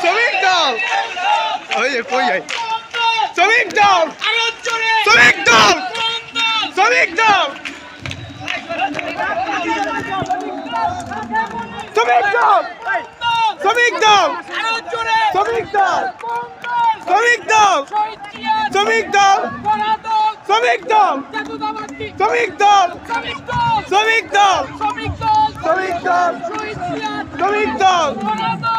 শ্রমিক দল ওই যে কই যায় শ্রমিক দল শ্রমিক দল শ্রমিক দল শ্রমিক দল শ্রমিক দল শ্রমিক দল শ্রমিক দল শ্রমিক দল শ্রমিক দল শ্রমিক দল শ্রমিক দল শ্রমিক দল শ্রমিক দল শ্রমিক দল